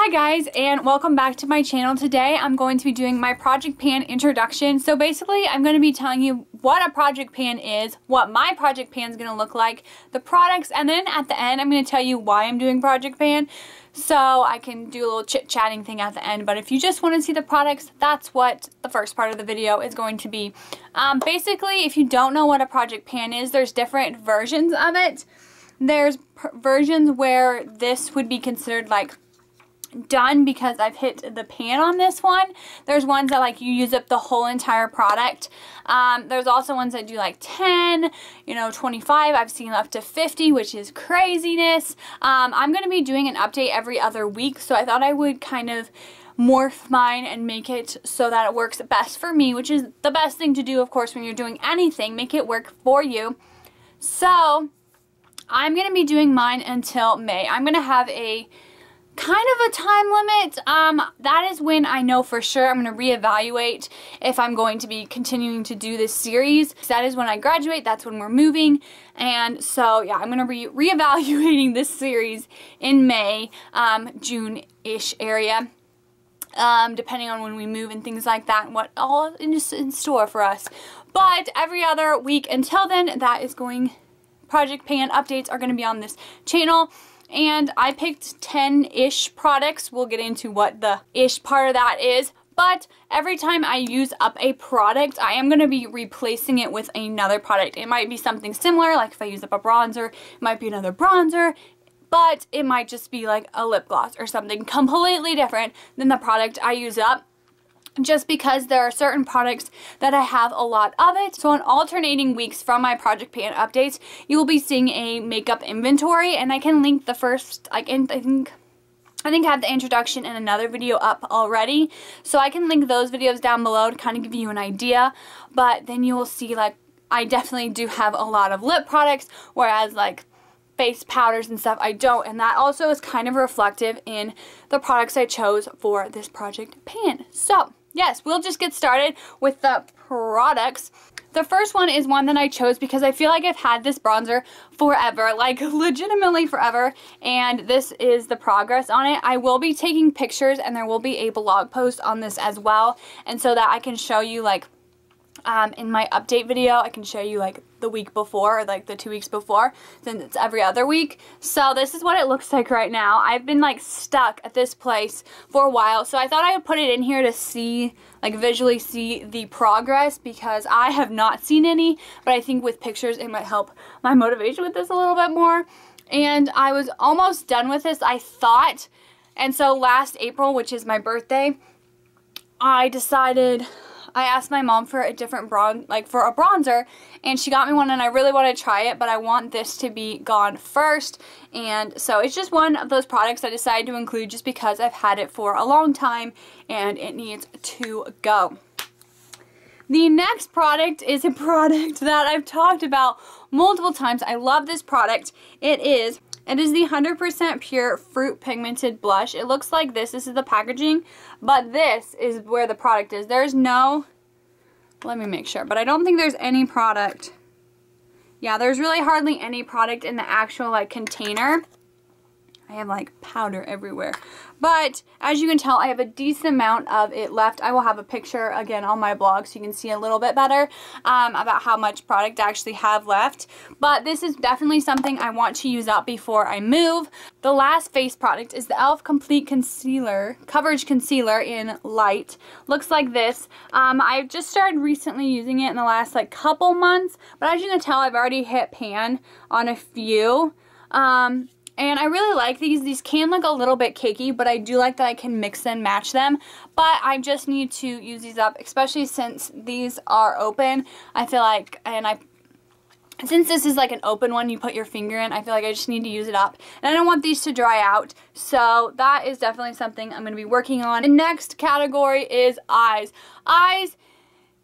Hi guys, and welcome back to my channel. Today I'm going to be doing my project pan introduction. So basically I'm going to be telling you what a project pan is, what my project pan is going to look like, the products, and then at the end I'm going to tell you why I'm doing project pan. So I can do a little chit-chatting thing at the end, but if you just want to see the products, that's what the first part of the video is going to be. Basically, if you don't know what a project pan is, there's different versions of it. There's versions where this would be considered like done because I've hit the pan on this one. There's ones that like you use up the whole entire product. There's also ones that do like 10, 25. I've seen up to 50, which is craziness. I'm going to be doing an update every other week, so I thought I would kind of morph mine and make it so that it works best for me, which is the best thing to do, of course, when you're doing anything. Make it work for you. So I'm going to be doing mine until May. I'm going to have a kind of a time limit. That is when I know for sure I'm going to reevaluate if I'm going to be continuing to do this series. That is when I graduate. That's when we're moving. And so yeah, I'm going to be reevaluating this series in May, June-ish area. Depending on when we move and things like that and what all is in store for us. But every other week until then, that is going, project pan updates are going to be on this channel. And I picked 10-ish products. We'll get into what the ish part of that is. But every time I use up a product, I am going to be replacing it with another product. It might be something similar, like if I use up a bronzer, it might be another bronzer. But it might just be like a lip gloss or something completely different than the product I use up. Just because there are certain products that I have a lot of it. So on alternating weeks from my project pan updates, you will be seeing a makeup inventory, and I can link the first, I think I have the introduction and another video up already. So I can link those videos down below to kind of give you an idea. But then you will see, like, I definitely do have a lot of lip products, whereas like face powders and stuff I don't, and that also is kind of reflective in the products I chose for this project pan. So yes, we'll just get started with the products. The first one is one that I chose because I feel like I've had this bronzer forever, like legitimately forever, and this is the progress on it. I will be taking pictures and there will be a blog post on this as well, and so that I can show you like in my update video, I can show you like the week before or like the 2 weeks before, since it's every other week. So this is what it looks like right now. I've been like stuck at this place for a while, so I thought I would put it in here to see, like visually see the progress, because I have not seen any, but I think with pictures it might help my motivation with this a little bit more. And I was almost done with this, I thought, and so last April, which is my birthday, I asked my mom for a different for a bronzer, and she got me one, and I really want to try it, but I want this to be gone first. And so it's just one of those products I decided to include just because I've had it for a long time and it needs to go. The next product is a product that I've talked about multiple times. I love this product. It is the 100% Pure Fruit Pigmented Blush. It looks like this. This is the packaging, but this is where the product is. There's no, let me make sure, but I don't think there's any product. Yeah, there's really hardly any product in the actual like container. I have like powder everywhere. But as you can tell, I have a decent amount of it left. I will have a picture again on my blog so you can see a little bit better about how much product I actually have left. But this is definitely something I want to use up before I move. The last face product is the e.l.f. Complete Concealer, Coverage Concealer in Light. Looks like this. I've just started recently using it in the last like couple months. But as you can tell, I've already hit pan on a few. And I really like these. These can look a little bit cakey, but I do like that I can mix and match them. But I just need to use these up, especially since these are open. I feel like, since this is like an open one you put your finger in, I feel like I just need to use it up. And I don't want these to dry out. So that is definitely something I'm going to be working on. The next category is eyes. Eyes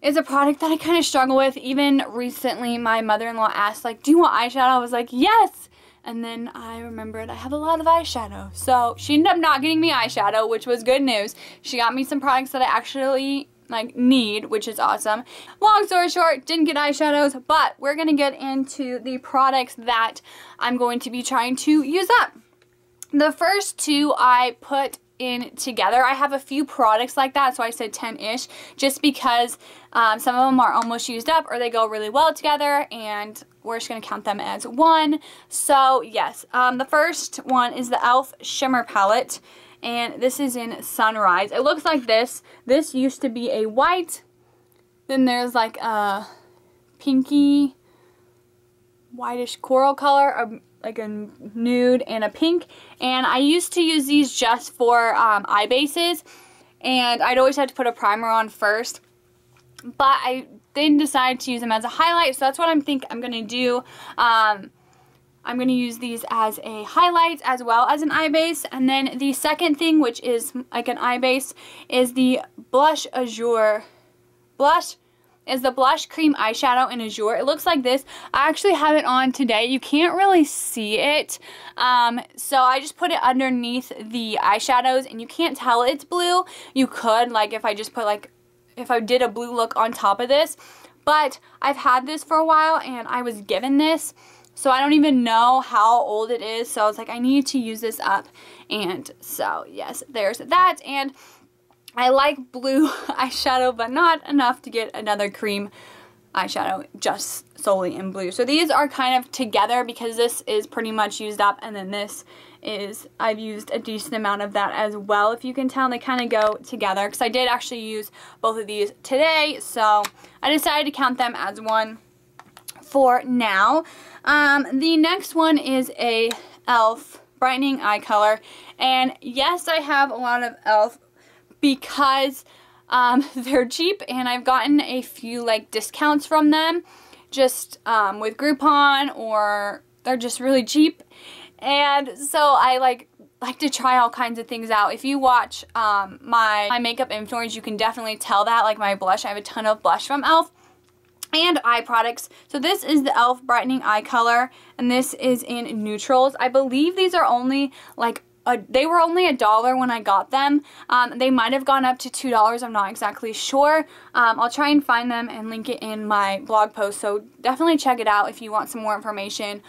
is a product that I kind of struggle with. Even recently, my mother-in-law asked, like, do you want eyeshadow? I was like, yes! And then I remembered I have a lot of eyeshadow. So she ended up not getting me eyeshadow, which was good news. She got me some products that I actually like need, which is awesome. Long story short, didn't get eyeshadows, but we're going to get into the products that I'm going to be trying to use up. The first two I put in together. I have a few products like that, so I said 10-ish, just because some of them are almost used up or they go really well together, and we're just going to count them as one. So yes, the first one is the e.l.f. Shimmer Palette, and this is in Sunrise. It looks like this. This used to be a white, then there's like a pinky, whitish coral color, like a nude and a pink, and I used to use these just for eye bases, and I'd always have to put a primer on first, but I then decided to use them as a highlight, so that's what I'm going to do. I'm going to use these as a highlight as well as an eye base. And then the second thing, which is like an eye base, is the Blush Azure. Blush is the Blush Cream Eyeshadow in Azure. It looks like this. I actually have it on today. You can't really see it. So I just put it underneath the eyeshadows, and you can't tell it's blue. You could, like, if I just put, like, if I did a blue look on top of this. But I've had this for a while, and I was given this, so I don't even know how old it is. So I was like, I need to use this up. And so, yes, there's that. And I like blue eyeshadow, but not enough to get another cream eyeshadow just solely in blue. So these are kind of together because this is pretty much used up, and then this is, I've used a decent amount of that as well. If you can tell, they kind of go together because I did actually use both of these today. So I decided to count them as one for now. The next one is a e.l.f. brightening eye color, and yes, I have a lot of e.l.f. because they're cheap, and To gotten a few like discounts from them, just with Groupon, or they're just really cheap, and so I like to try all kinds of things out. If you watch my makeup inventories, you can definitely tell that. Like my blush, I have a ton of blush from e.l.f. and eye products. So this is the e.l.f. brightening eye color, and this is in neutrals. I believe these are only like they were only $1 when I got them. They might have gone up to $2. I'm not exactly sure. I'll try and find them and link it in my blog post. So definitely check it out if you want some more information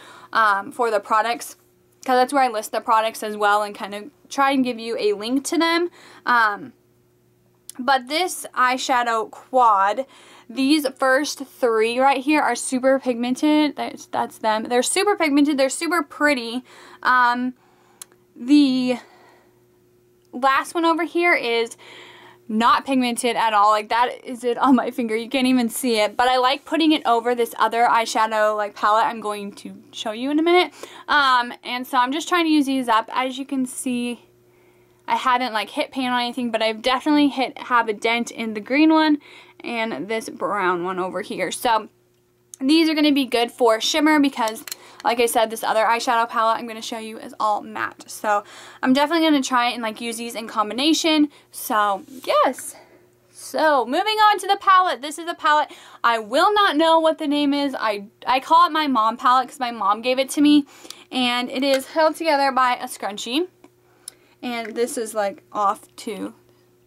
for the products, because that's where I list the products as well and kind of try and give you a link to them. But this eyeshadow quad, these first three right here are super pigmented. That's them. They're super pigmented. They're super pretty. The last one over here is not pigmented at all. Like, that is it on my finger. You can't even see it. But I like putting it over this other eyeshadow like palette I'm going to show you in a minute. And so I'm just trying to use these up. As you can see, I haven't like hit pan on anything, but I've definitely have a dent in the green one and this brown one over here. So these are going to be good for shimmer because, like I said, this other eyeshadow palette I'm going to show you is all matte. So I'm definitely going to try and like use these in combination. So yes. So moving on to the palette. This is a palette I will not know what the name is. I call it my mom palette because my mom gave it to me. And it is held together by a scrunchie. And this is like off too.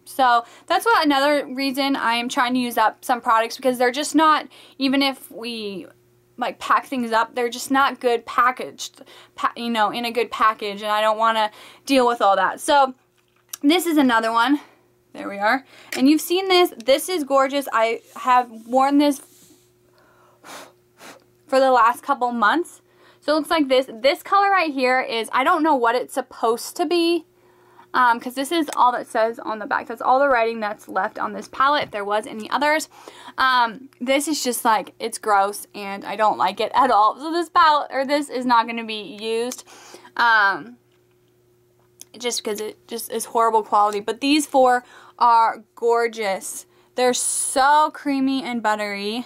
So that's what another reason I am trying to use up some products, because they're just not, even if we like pack things up, they're just not good packaged, you know, in a good package, and I don't want to deal with all that. So this is another one. There we are. And you've seen this. This is gorgeous. I have worn this for the last couple months. So it looks like this. This color right here is, I don't know what it's supposed to be. Because this is all that says on the back. That's all the writing that's left on this palette, if there was any others. This is just like, it's gross, and I don't like it at all. So this palette, or this is not going to be used. Just because it just is horrible quality. But these four are gorgeous. They're so creamy and buttery.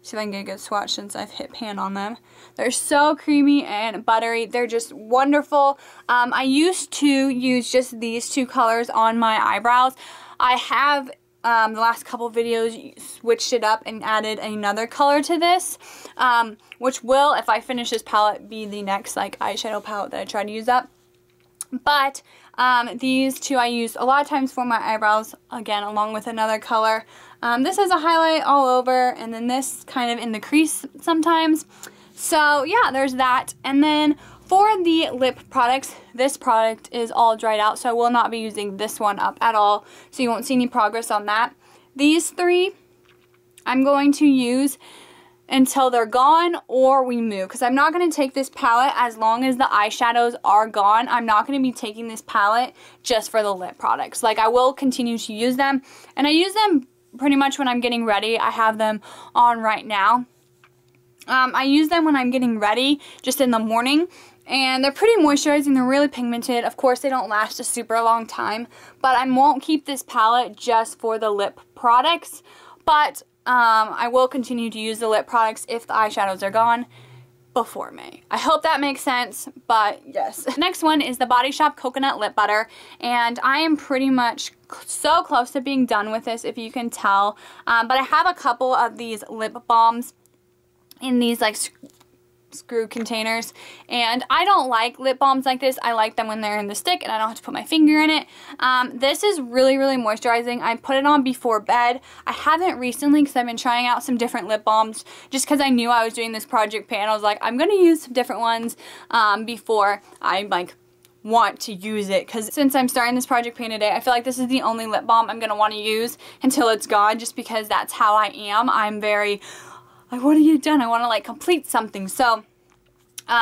See if I can get a good swatch since I've hit pan on them. They're so creamy and buttery. They're just wonderful. I used to use just these two colors on my eyebrows. I have, the last couple videos, switched it up and added another color to this, which will, if I finish this palette, be the next like eyeshadow palette that I try to use up. But these two I use a lot of times for my eyebrows, again, along with another color. This has a highlight all over, and then this kind of in the crease sometimes. So yeah, there's that. And then For the lip products, this product is all dried out, so I will not be using this one up at all, so you won't see any progress on that. These three I'm going to use until they're gone or we move, because I'm not going to take this palette as long as the eyeshadows are gone. I'm not going to be taking this palette just for the lip products. Like, I will continue to use them, and I use them pretty much when I'm getting ready. I have them on right now. I use them when I'm getting ready, just in the morning, and they're pretty moisturizing. They're really pigmented. Of course, they don't last a super long time, but I won't keep this palette just for the lip products, but I will continue to use the lip products if the eyeshadows are gone before May. I hope that makes sense, but yes. The next one is the Body Shop Coconut Lip Butter, and I am pretty much so close to being done with this, if you can tell, but I have a couple of these lip balms in these like screw containers, and I don't like lip balms like this. I like them when they're in the stick and I don't have to put my finger in it. This is really, really moisturizing. I put it on before bed. I haven't recently because I've been trying out some different lip balms just because I knew I was doing this project pan. I was like, I'm going to use some different ones before I like want to use it, because since I'm starting this project pan today, I feel like this is the only lip balm I'm going to want to use until it's gone, just because that's how I am. I'm very, I want to get it done. I want to like complete something. So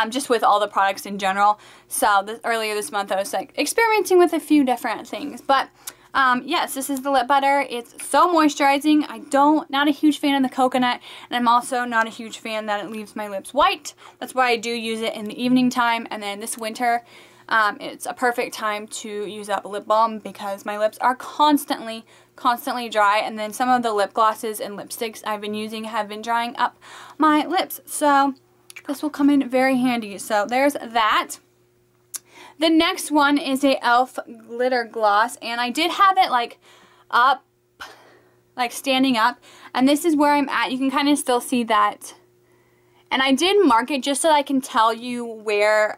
just with all the products in general. So earlier this month I was like experimenting with a few different things. But yes, this is the lip butter. It's so moisturizing. Not a huge fan of the coconut, and I'm also not a huge fan that it leaves my lips white. That's why I do use it in the evening time. And then this winter, it's a perfect time to use up a lip balm because my lips are constantly dry, and then some of the lip glosses and lipsticks I've been using have been drying up my lips, so this will come in very handy. So there's that. The next one is a e.l.f. glitter gloss, and I did have it like up, like standing up, and this is where I'm at. You can kind of still see that, and I did mark it just so I can tell you where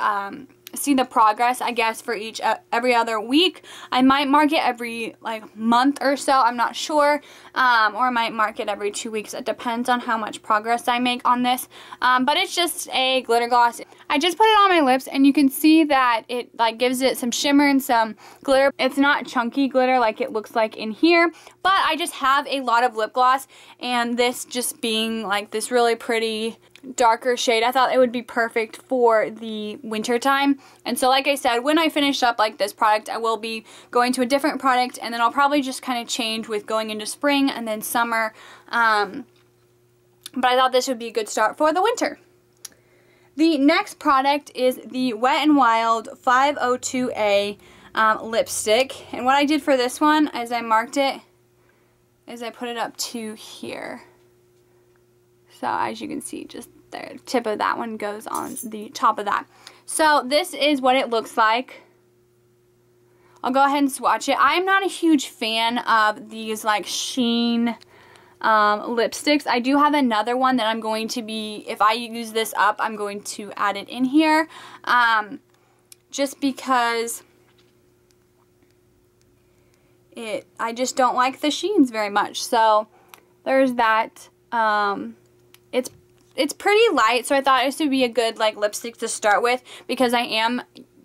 see the progress, I guess, for each every other week. I might mark it every like month or so, I'm not sure, or I might mark it every 2 weeks. It depends on how much progress I make on this, but it's just a glitter gloss. I just put it on my lips, and you can see that it like gives it some shimmer and some glitter. It's not chunky glitter like it looks like in here, but I just have a lot of lip gloss, and this just being like this really pretty darker shade, I thought it would be perfect for the winter time. And so like I said, when I finish up like this product, I will be going to a different product, and then I'll probably just kind of change with going into spring and then summer, but I thought this would be a good start for the winter. The next product is the Wet n Wild 502A lipstick, and what I did for this one is I marked it is I put it up to here. So as you can see, just the tip of that one goes on the top of that. So this is what it looks like. I'll go ahead and swatch it. I'm not a huge fan of these like sheen lipsticks. I do have another one that I'm going to be, if I use this up, I'm going to add it in here. Just because I just don't like the sheens very much. So there's that. It's pretty light, so I thought this would be a good like lipstick to start with, because I am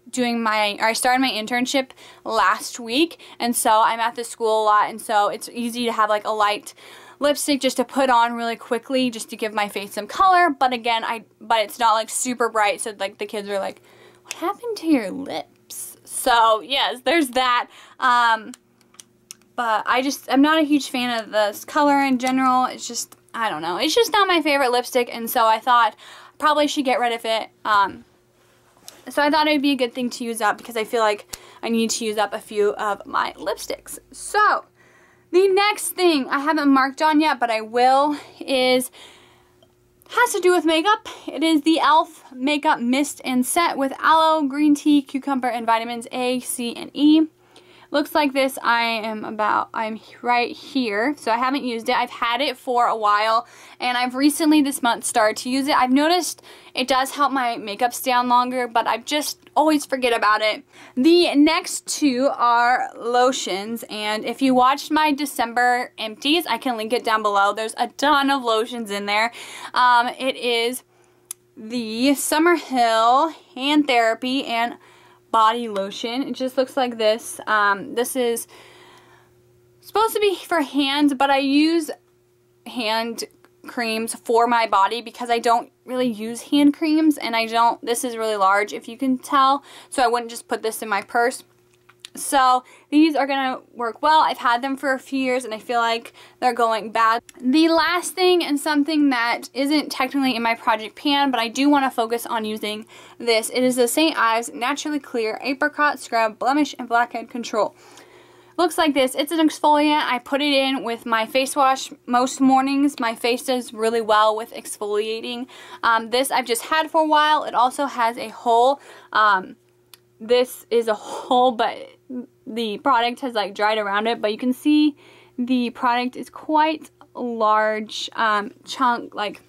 doing I started my internship last week, and so I'm at the school a lot, and so it's easy to have like a light lipstick just to put on really quickly, just to give my face some color. But again, but it's not like super bright, so like the kids are like, what happened to your lips? So yes, there's that. But I'm not a huge fan of this color in general. It's just, I don't know. It's just not my favorite lipstick, and so I thought I probably should get rid of it. So I thought it would be a good thing to use up, because I feel like I need to use up a few of my lipsticks. So the next thing I haven't marked on yet, but I will, has to do with makeup. It is the e.l.f. Makeup Mist and Set with aloe, green tea, cucumber, and vitamins A, C, and E. Looks like this. I'm right here, so I haven't used it. I've had it for a while, and I've recently this month started to use it. I've noticed it does help my makeup stay on longer, but I just always forget about it. The next two are lotions, and if you watched my December empties, I can link it down below. There's a ton of lotions in there. It is the Summerhill Hand Therapy and Body Lotion. It just looks like this. This is supposed to be for hands, but I use hand creams for my body because I don't really use hand creams, and this is really large if you can tell, so I wouldn't just put this in my purse. So these are gonna work well. I've had them for a few years and I feel like they're going bad. The last thing, and something that isn't technically in my project pan, but I do want to focus on using this. It is the St. Ives Naturally Clear Apricot Scrub Blemish and Blackhead Control. Looks like this. It's an exfoliant. I put it in with my face wash most mornings. My face does really well with exfoliating. This I've just had for a while. It also has a hole. This is a hole, but the product has like dried around it, but you can see the product is quite large chunk, like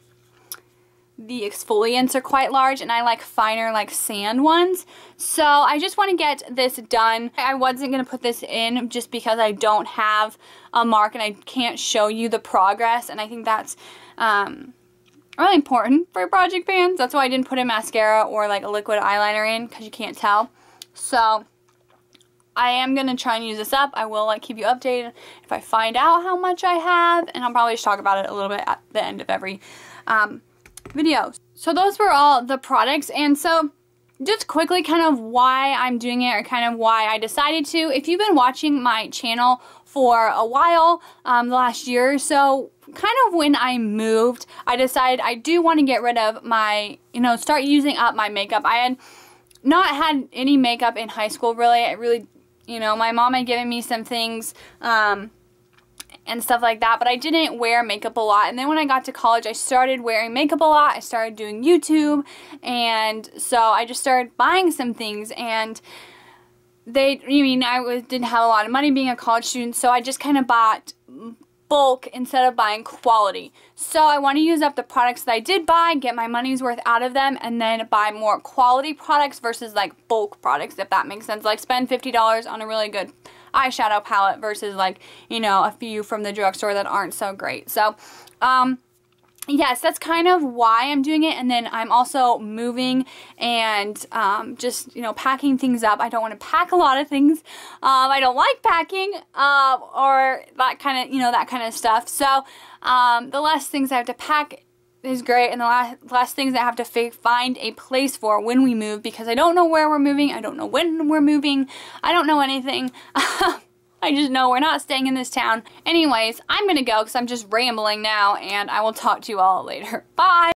the exfoliants are quite large, and I like finer, like sand ones. So I just want to get this done. I wasn't going to put this in just because I don't have a mark and I can't show you the progress, and I think that's really important for project pans. That's why I didn't put a mascara or like a liquid eyeliner in, because you can't tell. So I am going to try and use this up. I will like keep you updated if I find out how much I have, and I'll probably just talk about it a little bit at the end of every video. So those were all the products, and so just quickly kind of why I'm doing it, or kind of why I decided to. If you've been watching my channel for a while, the last year or so, kind of when I moved, I decided I do want to get rid of my, start using up my makeup. I had not had any makeup in high school, really. My mom had given me some things, and stuff like that, but I didn't wear makeup a lot. And then when I got to college, I started wearing makeup a lot. I started doing YouTube, and so I just started buying some things, and I didn't have a lot of money being a college student, so I just kind of bought bulk instead of buying quality. So I want to use up the products that I did buy, get my money's worth out of them, and then buy more quality products versus like bulk products, if that makes sense. Like spend $50 on a really good eyeshadow palette versus like, a few from the drugstore that aren't so great. So, yes, that's kind of why I'm doing it. And then I'm also moving and just, packing things up. I don't want to pack a lot of things. I don't like packing or that kind of, that kind of stuff. So the less things I have to pack is great, and the last things I have to find a place for when we move, because I don't know where we're moving, I don't know when we're moving, I don't know anything. I just know we're not staying in this town. Anyways, I'm gonna go because I'm just rambling now, and I will talk to you all later. Bye!